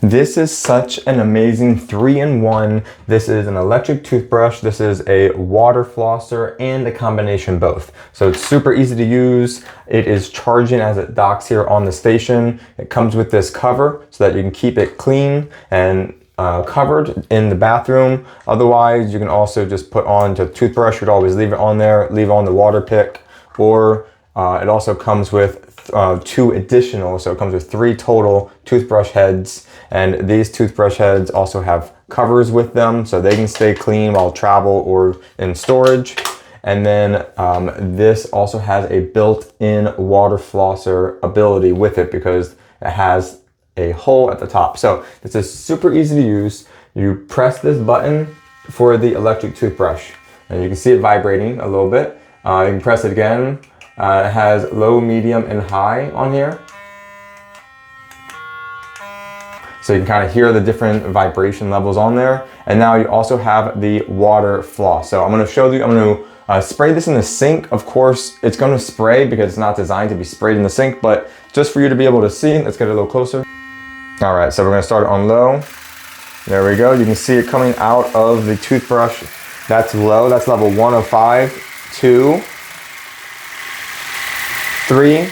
This is such an amazing 3-in-1. This is an electric toothbrush, this is a water flosser, and a combination both. So it's super easy to use. It is charging as it docks here on the station. It comes with this cover so that you can keep it clean and covered in the bathroom. Otherwise, you can also just put on the toothbrush. You'd always leave it on there, leave on the water pick, or it also comes with 2 additional, so it comes with 3 total toothbrush heads, and these toothbrush heads also have covers with them so they can stay clean while travel or in storage. And then this also has a built-in water flosser ability with it because it has a hole at the top. So this is super easy to use. You press this button for the electric toothbrush and you can see it vibrating a little bit. You can press it again. It has low, medium, and high on here. So you can kind of hear the different vibration levels on there. And now you also have the water floss. So I'm going to show you, I'm going to spray this in the sink. Of course, it's going to spray because it's not designed to be sprayed in the sink, but just for you to be able to see, let's get a little closer. All right, so we're going to start it on low. There we go. You can see it coming out of the toothbrush. That's low. That's level 1 of 5, 2, 3,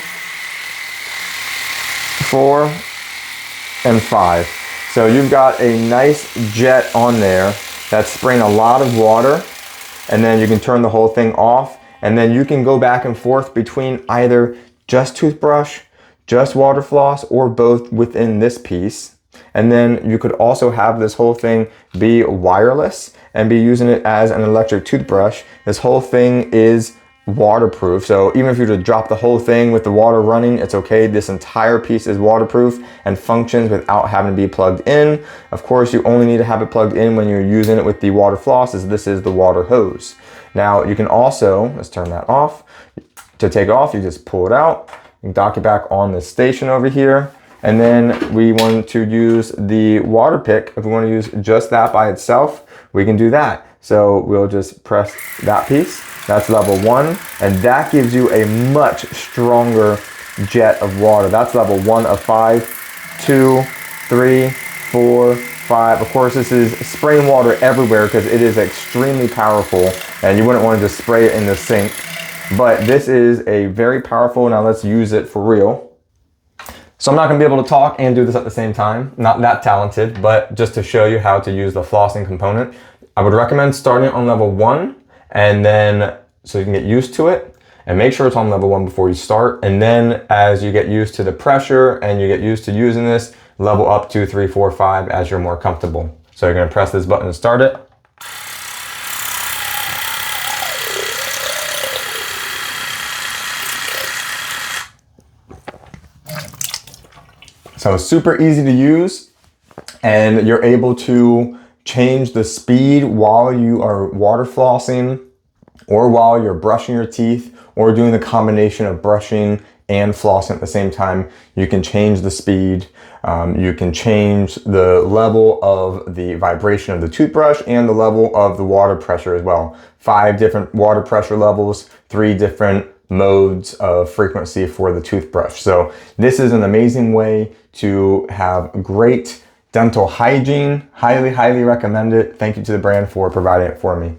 4, and 5. So you've got a nice jet on there that's spraying a lot of water, and then you can turn the whole thing off, and then you can go back and forth between either just toothbrush, just water floss, or both within this piece. And then you could also have this whole thing be wireless and be using it as an electric toothbrush. This whole thing is waterproof, so even if you were to drop the whole thing with the water running, it's okay. This entire piece is waterproof and functions without having to be plugged in. Of course, you only need to have it plugged in when you're using it with the water floss, as this is the water hose. Now you can also, let's turn that off. To take it off, you just pull it out, you can dock it back on the station over here. And then we want to use the water pick. If we want to use just that by itself, we can do that. So we'll just press that piece. That's level 1, and that gives you a much stronger jet of water. That's level 1 of 5, 2, 3, 4, 5. Of course, this is spraying water everywhere because it is extremely powerful, and you wouldn't want to just spray it in the sink. But this is a very powerful, now let's use it for real. So I'm not going to be able to talk and do this at the same time. Not that talented, but just to show you how to use the flossing component, I would recommend starting on level 1, and then so you can get used to it, and make sure it's on level 1 before you start. And then as you get used to the pressure and you get used to using this, level up 2, 3, 4, 5 as you're more comfortable. So you're going to press this button to start it. So super easy to use, and you're able to change the speed while you are water flossing, or while you're brushing your teeth, or doing the combination of brushing and flossing at the same time. You can change the speed, you can change the level of the vibration of the toothbrush and the level of the water pressure as well. 5 different water pressure levels, 3 different modes of frequency for the toothbrush. So this is an amazing way to have great dental hygiene. Highly, highly recommend it. Thank you to the brand for providing it for me.